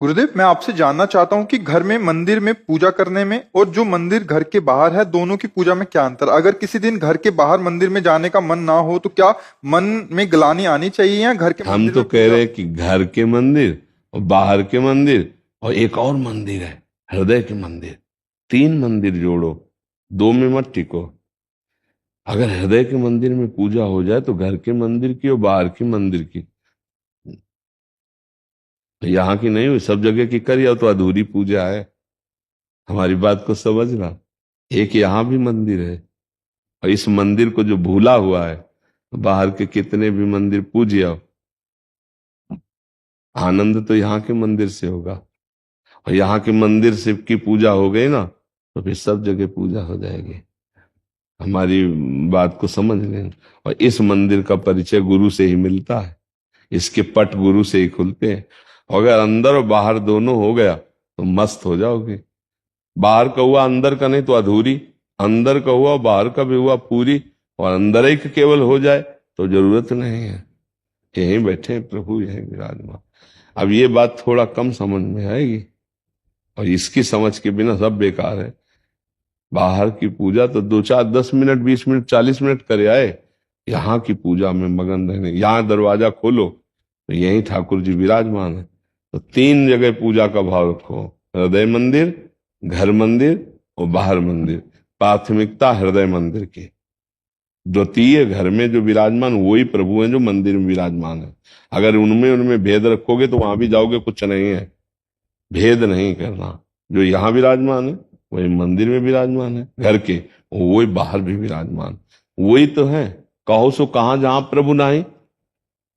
गुरुदेव, मैं आपसे जानना चाहता हूँ कि घर में मंदिर में पूजा करने में और जो मंदिर घर के बाहर है, दोनों की पूजा में क्या अंतर? अगर किसी दिन घर के बाहर मंदिर में जाने का मन ना हो तो क्या मन में ग्लानि आनी चाहिए या घर के हम मंदिर तो में कह पूजा? रहे हैं कि घर के मंदिर और बाहर के मंदिर और एक और मंदिर है, हृदय के मंदिर। तीन मंदिर जोड़ो, दो में मत टिको। अगर हृदय के मंदिर में पूजा हो जाए तो घर के मंदिर की और बाहर की मंदिर की, यहाँ की नहीं हुई, सब जगह की करिए तो अधूरी पूजा है। हमारी बात को समझना। एक यहाँ भी मंदिर है, और इस मंदिर को जो भूला हुआ है, बाहर के कितने भी मंदिर पूजिए, आनंद तो यहाँ के मंदिर से होगा। और यहाँ के मंदिर से की पूजा हो गई ना, तो फिर सब जगह पूजा हो जाएगी। हमारी बात को समझ लें। और इस मंदिर का परिचय गुरु से ही मिलता है, इसके पट गुरु से ही खुलते हैं। अगर अंदर और बाहर दोनों हो गया तो मस्त हो जाओगे। बाहर का हुआ अंदर का नहीं तो अधूरी, अंदर का हुआ बाहर का भी हुआ पूरी, और अंदर ही केवल हो जाए तो जरूरत नहीं है। यहीं बैठे हैं प्रभु, यहीं विराजमान। अब ये बात थोड़ा कम समझ में आएगी, और इसकी समझ के बिना सब बेकार है। बाहर की पूजा तो 2 4 10 मिनट 20 मिनट 40 मिनट करे आए, यहाँ की पूजा में मगन रहने। यहाँ दरवाजा खोलो तो यहीं ठाकुर जी विराजमान है। तो तीन जगह पूजा का भाव रखो, हृदय मंदिर, घर मंदिर और बाहर मंदिर। प्राथमिकता हृदय मंदिर की, द्वितीय घर में जो विराजमान वही प्रभु हैं जो मंदिर में विराजमान है। अगर उनमें उनमें भेद रखोगे तो वहां भी जाओगे कुछ नहीं है। भेद नहीं करना, जो यहाँ विराजमान है वही मंदिर में विराजमान है घर के, वही बाहर भी विराजमान, वही तो है। कहो सो कहाँ जहां प्रभु नहीं।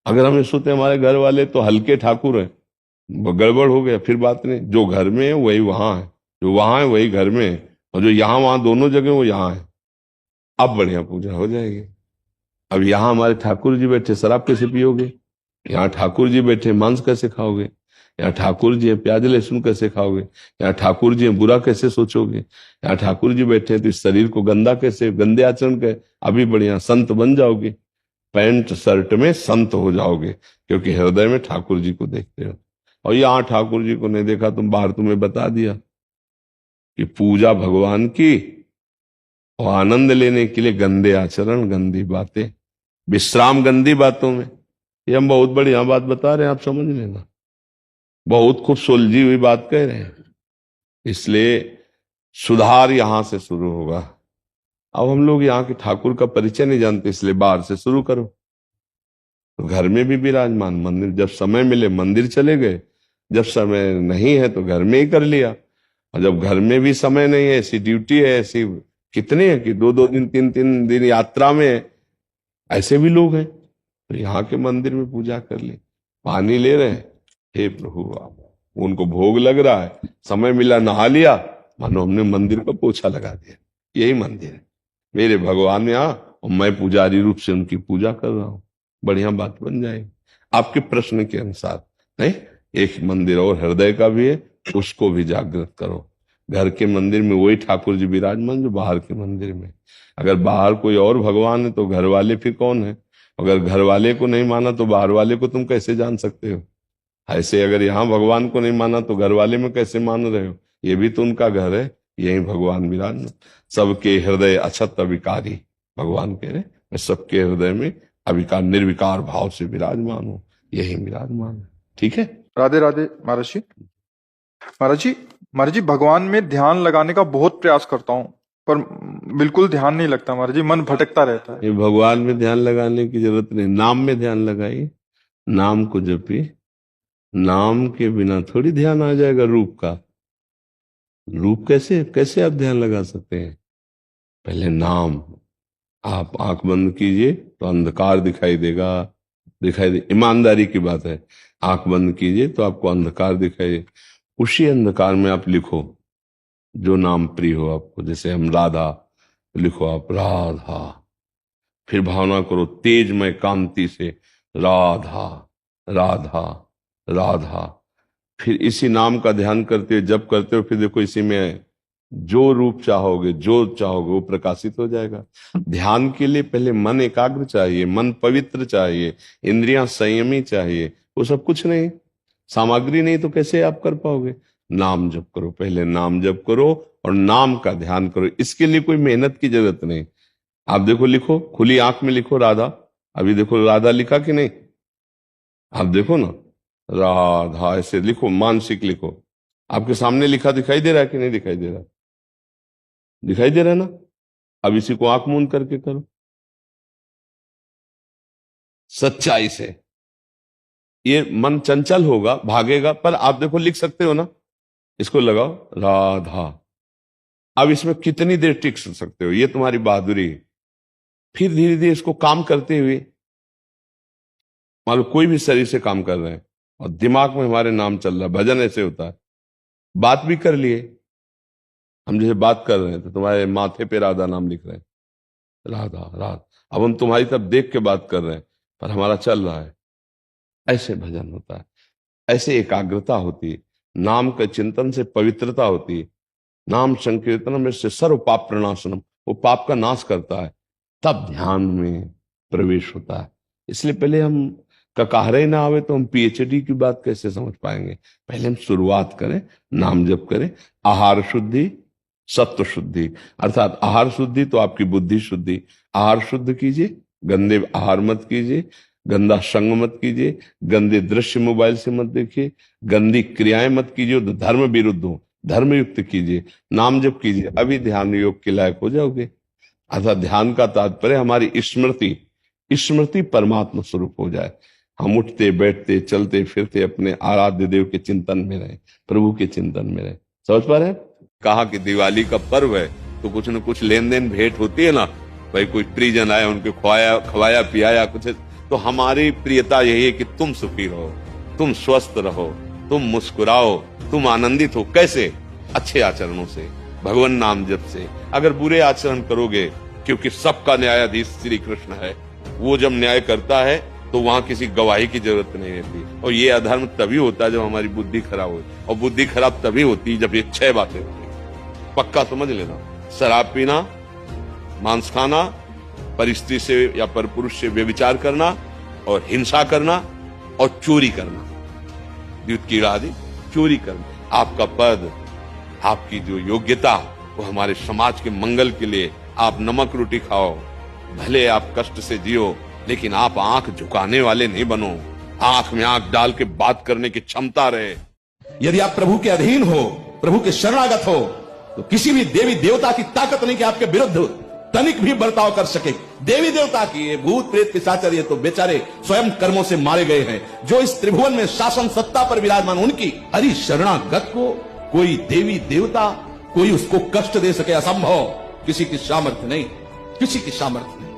अगर हमें सोते हमारे घर वाले तो हल्के ठाकुर है, वो गड़बड़ हो गया, फिर बात नहीं। जो घर में है वही वहां है, जो वहां है वही घर में है, और जो यहाँ वहां दोनों जगह वो यहाँ है। अब बढ़िया पूजा हो जाएगी। अब यहाँ हमारे ठाकुर जी बैठे, शराब कैसे पियोगे? यहाँ ठाकुर जी बैठे, मांस कैसे खाओगे? यहाँ ठाकुर जी है, प्याज लहसुन कैसे खाओगे? यहाँ ठाकुर जी है, बुरा कैसे सोचोगे? यहाँ ठाकुर जी बैठे हैं तो इस शरीर को गंदा कैसे, गंदे आचरण के। अभी बढ़िया संत बन जाओगे, पैंट शर्ट में संत हो जाओगे, क्योंकि हृदय में ठाकुर जी को देखते हो। और यहाँ ठाकुर जी को नहीं देखा, तुम बाहर तुम्हें बता दिया कि पूजा भगवान की, और आनंद लेने के लिए गंदे आचरण, गंदी बातें, विश्राम गंदी बातों में। ये हम बहुत बढ़िया बात बता रहे हैं, आप समझ लेना। बहुत खूब सुलझी हुई बात कह रहे हैं। इसलिए सुधार यहां से शुरू होगा। अब हम लोग यहाँ के ठाकुर का परिचय नहीं जानते, इसलिए बाहर से शुरू करो। तो घर में भी विराजमान, मंदिर जब समय मिले मंदिर चले गए, जब समय नहीं है तो घर में ही कर लिया। और जब घर में भी समय नहीं है, ऐसी ड्यूटी है, ऐसी कितने हैं कि 2 2 दिन 3 3 दिन यात्रा में है, ऐसे भी लोग हैं, तो यहाँ के मंदिर में पूजा कर ली। पानी ले रहे हैं, हे प्रभु आप, उनको भोग लग रहा है, समय मिला नहा लिया, मानो हमने मंदिर को पोछा लगा दिया। यही मंदिर है, मेरे भगवान यहाँ, और मैं पुजारी रूप से उनकी पूजा कर रहा हूँ। बढ़िया बात बन जाएगी आपके प्रश्न के अनुसार। नहीं, एक मंदिर और हृदय का भी है, उसको भी जागृत करो। घर के मंदिर में वही ठाकुर जी विराजमान जो बाहर के मंदिर में। अगर बाहर कोई और भगवान है तो घर वाले फिर कौन है? अगर घर वाले को नहीं माना तो बाहर वाले को तुम कैसे जान सकते हो? ऐसे अगर यहाँ भगवान को नहीं माना तो घर वाले में कैसे मान रहे हो? ये भी तो उनका घर है, यही भगवान विराजमान। सबके हृदय अछत अविकारी, भगवान कह रहे मैं सबके हृदय में अविकार निर्विकार भाव से विराजमान हूँ, यही विराजमान है। ठीक है। राधे राधे महाराज जी। महाराज जी, महाराज जी, भगवान में ध्यान लगाने का बहुत प्रयास करता हूँ, पर बिल्कुल ध्यान नहीं लगता महाराज जी, मन भटकता रहता है। ये भगवान में ध्यान लगाने की जरूरत नहीं, नाम में ध्यान लगाइए। नाम को जपिए, नाम के बिना थोड़ी ध्यान आ जाएगा रूप का। रूप कैसे कैसे आप ध्यान लगा सकते हैं? पहले नाम। आप आंख बंद कीजिए तो अंधकार दिखाई देगा, दिखाई दे, ईमानदारी की बात है। आंख बंद कीजिए तो आपको अंधकार दिखाई दे, उसी अंधकार में आप लिखो जो नाम प्रिय हो आपको। जैसे हम राधा, तो लिखो आप राधा। फिर भावना करो तेजमय कांति से, राधा राधा राधा। फिर इसी नाम का ध्यान करते हुए जप करते हो, फिर देखो इसी में जो रूप चाहोगे, जो चाहोगे वो प्रकाशित हो जाएगा। ध्यान के लिए पहले मन एकाग्र चाहिए, मन पवित्र चाहिए, इंद्रियां संयमी चाहिए, वो सब कुछ नहीं। सामग्री नहीं तो कैसे आप कर पाओगे? नाम जप करो, पहले नाम जप करो और नाम का ध्यान करो। इसके लिए कोई मेहनत की जरूरत नहीं। आप देखो, लिखो, खुली आंख में लिखो राधा। अभी देखो राधा लिखा कि नहीं? आप देखो ना, राधा ऐसे लिखो, मानसिक लिखो। आपके सामने लिखा दिखाई दे रहा है कि नहीं दिखाई दे रहा? दिखाई दे रहा है ना? अब इसी को आंख मूंद करके करो सच्चाई से। ये मन चंचल होगा, भागेगा, पर आप देखो लिख सकते हो ना। इसको लगाओ राधा। अब इसमें कितनी देर टिक सकते हो, ये तुम्हारी बहादुरी है। फिर धीरे धीरे इसको काम करते हुए, मान लो कोई भी शरीर से काम कर रहे हैं और दिमाग में हमारे नाम चल रहा है। भजन ऐसे होता है, बात भी कर लिए। हम जैसे बात कर रहे हैं तो तुम्हारे माथे पे राधा नाम लिख रहे हैं, राधा राधा। अब हम तुम्हारी तरफ देख के बात कर रहे हैं पर हमारा चल रहा है। ऐसे भजन होता है, ऐसे एकाग्रता होती है। नाम के चिंतन से पवित्रता होती है। नाम संकीर्तन में से सर्व पाप प्रणाशनम, वो पाप का नाश करता है। तब ध्यान में प्रवेश होता है। इसलिए पहले हम ककारे ही ना आवे तो हम पीएचडी की बात कैसे समझ पाएंगे? पहले हम शुरुआत करें, नाम जप करें। आहार शुद्धि, सत्व शुद्धि, अर्थात आहार शुद्धि तो आपकी बुद्धि शुद्धि। आहार शुद्ध कीजिए, गंदे आहार मत कीजिए, गंदा संग मत कीजिए, गंदे दृश्य मोबाइल से मत देखिए, गंदी क्रियाएं मत कीजिए जो धर्म विरुद्ध हो, धर्म युक्त कीजिए, नाम जप कीजिए। अभी ध्यान योग के लायक हो जाओगे। अर्थात ध्यान का तात्पर्य हमारी स्मृति, स्मृति परमात्मा स्वरूप हो जाए। हम उठते बैठते चलते फिरते अपने आराध्य देव के चिंतन में रहे, प्रभु के चिंतन में रहे। समझ पा रहे हैं? कहा कि दिवाली का पर्व है तो कुछ न कुछ लेन देन भेंट होती है ना। भाई कोई परिजन आए, उनके खवाया पियाया कुछ। तो हमारी प्रियता यही है कि तुम सुखी रहो, तुम स्वस्थ रहो, तुम मुस्कुराओ, तुम आनंदित हो। कैसे? अच्छे आचरणों से, भगवान नाम जप से। अगर बुरे आचरण करोगे, क्योंकि सबका न्यायाधीश श्री कृष्ण है, वो जब न्याय करता है तो वहां किसी गवाही की जरूरत नहीं रहती। और ये अधर्म तभी होता है जब हमारी बुद्धि खराब हो, और बुद्धि खराब तभी होती है जब ये 6 बातें होती। पक्का समझ लेना। शराब पीना, मांस खाना, परिस्त्री से या परपुरुष से व्यभिचार करना, और हिंसा करना, और चोरी करना, द्युत कीड़ा आदि चोरी करना। आपका पद, आपकी जो योग्यता, वो हमारे समाज के मंगल के लिए। आप नमक रोटी खाओ, भले आप कष्ट से जियो, लेकिन आप आंख झुकाने वाले नहीं बनो। आंख में आंख डाल के बात करने की क्षमता रहे। यदि आप प्रभु के अधीन हो, प्रभु के शरणागत हो, तो किसी भी देवी देवता की ताकत नहीं कि आपके विरुद्ध तनिक भी बर्ताव कर सके। देवी देवता की, ये भूत प्रेत पिशाच, ये तो बेचारे स्वयं कर्मों से मारे गए हैं। जो इस त्रिभुवन में शासन सत्ता पर विराजमान, उनकी हरि शरणागत को कोई देवी देवता, कोई उसको कष्ट दे सके, असंभव। किसी की सामर्थ्य नहीं, किसी की सामर्थ्य नहीं।